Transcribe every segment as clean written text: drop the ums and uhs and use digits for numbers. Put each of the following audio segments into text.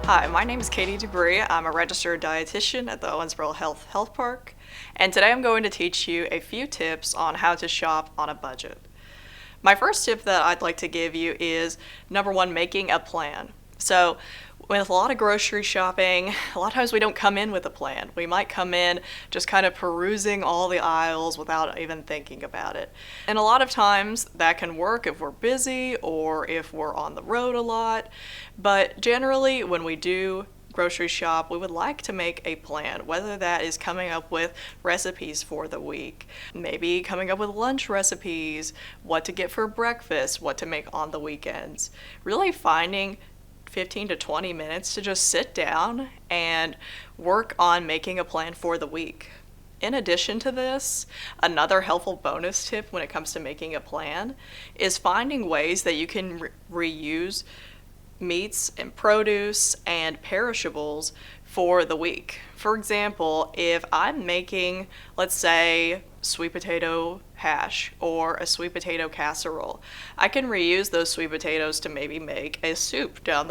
Hi, my name is Katie Debris. I'm a registered dietitian at the Owensboro Health Park, and today I'm going to teach you a few tips on how to shop on a budget. My first tip that I'd like to give you is number one, making a plan. So with a lot of grocery shopping, a lot of times we don't come in with a plan. We might come in just kind of perusing all the aisles without even thinking about it. And a lot of times that can work if we're busy or if we're on the road a lot. But generally, when we do grocery shop, we would like to make a plan, whether that is coming up with recipes for the week, maybe coming up with lunch recipes, what to get for breakfast, what to make on the weekends. Really finding 15 to 20 minutes to just sit down and work on making a plan for the week. In addition to this, another helpful bonus tip when it comes to making a plan is finding ways that you can reuse meats and produce and perishables for the week. For example, if I'm making, let's say, sweet potato hash or a sweet potato casserole, I can reuse those sweet potatoes to maybe make a soup down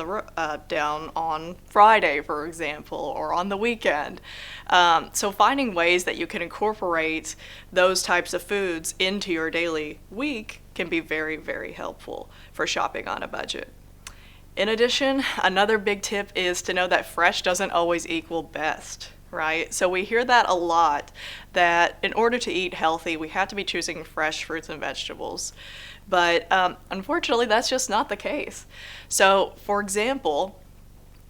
on Friday, for example, or on the weekend. So finding ways that you can incorporate those types of foods into your daily week can be very, very helpful for shopping on a budget. In addition, another big tip is to know that fresh doesn't always equal best, right? So we hear that a lot, that in order to eat healthy, we have to be choosing fresh fruits and vegetables. But unfortunately, that's just not the case. So, for example,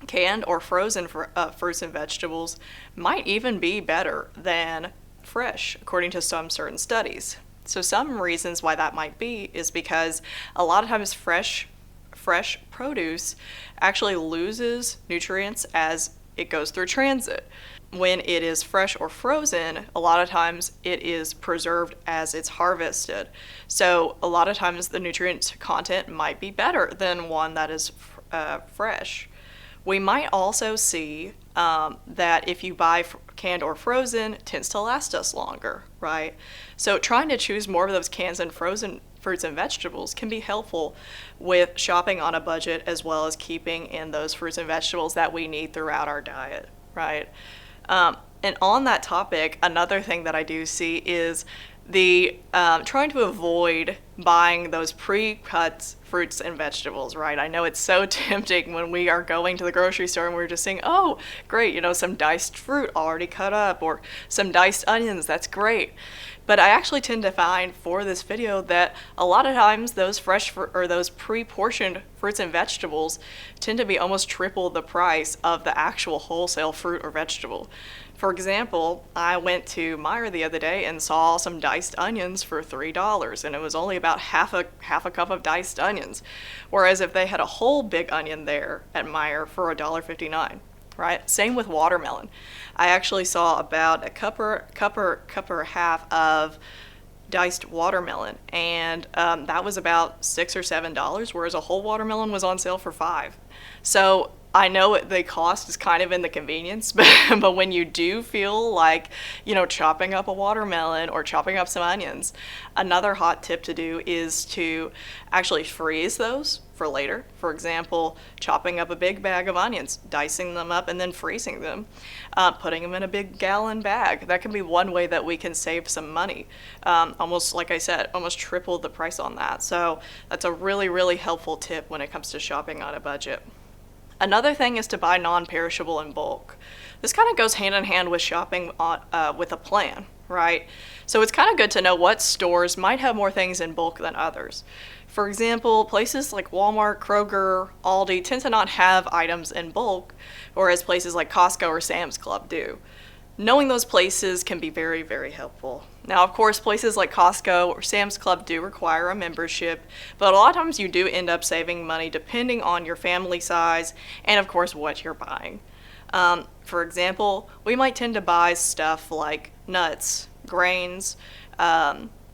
canned or frozen fruits and vegetables might even be better than fresh, according to some certain studies. So some reasons why that might be is because a lot of times fresh produce actually loses nutrients as it goes through transit. When it is fresh or frozen, a lot of times it is preserved as it's harvested. So a lot of times the nutrient content might be better than one that is fresh. We might also see that if you buy canned or frozen, it tends to last us longer, right? So trying to choose more of those cans and frozen fruits and vegetables can be helpful with shopping on a budget, as well as keeping in those fruits and vegetables that we need throughout our diet, right? And on that topic, another thing that I do see is the trying to avoid buying those pre-cut fruits and vegetables, right? I know it's so tempting when we are going to the grocery store and we're just saying, oh, great, some diced fruit already cut up or some diced onions, that's great. But I actually tend to find for this video that a lot of times those those pre-portioned fruits and vegetables tend to be almost triple the price of the actual wholesale fruit or vegetable. For example, I went to Meijer the other day and saw some diced onions for $3, and it was only about half a cup of diced onions. Whereas if they had a whole big onion there at Meijer for $1.59. Right? Same with watermelon. I actually saw about a cup or half of diced watermelon, and that was about $6 or $7, whereas a whole watermelon was on sale for $5. So I know the cost is kind of in the convenience, but when you do feel like, chopping up a watermelon or chopping up some onions, another hot tip to do is to actually freeze those for later. For example, chopping up a big bag of onions, dicing them up and then freezing them, putting them in a big gallon bag. That can be one way that we can save some money. Almost, like I said, almost triple the price on that. So that's a really, really helpful tip when it comes to shopping on a budget. Another thing is to buy non-perishable in bulk. This kind of goes hand in hand with shopping with a plan, right? So it's kind of good to know what stores might have more things in bulk than others. For example, places like Walmart, Kroger, Aldi tend to not have items in bulk, whereas places like Costco or Sam's Club do. Knowing those places can be very, very helpful. Now, of course, places like Costco or Sam's Club do require a membership, but a lot of times you do end up saving money depending on your family size and, of course, what you're buying. For example, we might tend to buy stuff like nuts, grains,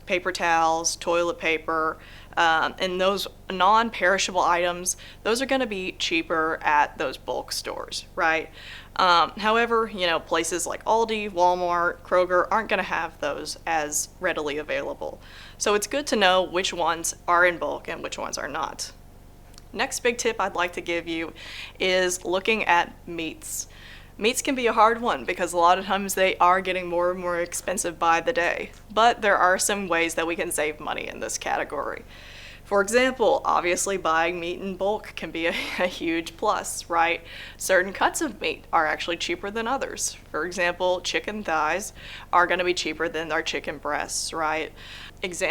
paper towels, toilet paper, and those non-perishable items, those are going to be cheaper at those bulk stores, right? However, places like Aldi, Walmart, Kroger aren't going to have those as readily available. So it's good to know which ones are in bulk and which ones are not. Next big tip I'd like to give you is looking at meats. Meats can be a hard one because a lot of times they are getting more and more expensive by the day, but there are some ways that we can save money in this category. For example, obviously buying meat in bulk can be a huge plus, right? Certain cuts of meat are actually cheaper than others. For example, chicken thighs are going to be cheaper than our chicken breasts, right? As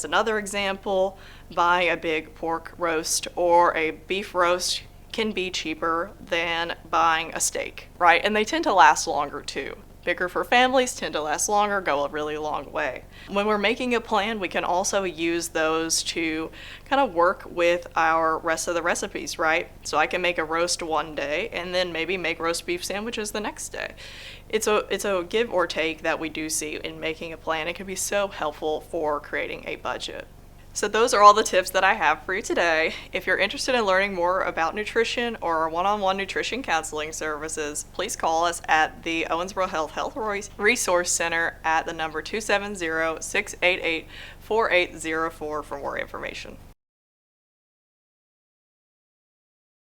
another example, buying a big pork roast or a beef roast can be cheaper than buying a steak, right? And they tend to last longer too. Bigger for families, tend to last longer, go a really long way. When we're making a plan, we can also use those to kind of work with our rest of the recipes, right? So I can make a roast one day and then maybe make roast beef sandwiches the next day. It's a give or take that we do see in making a plan. It can be so helpful for creating a budget. So those are all the tips that I have for you today. If you're interested in learning more about nutrition or one-on-one nutrition counseling services, please call us at the Owensboro Health Resource Center at the number 270-688-4804 for more information.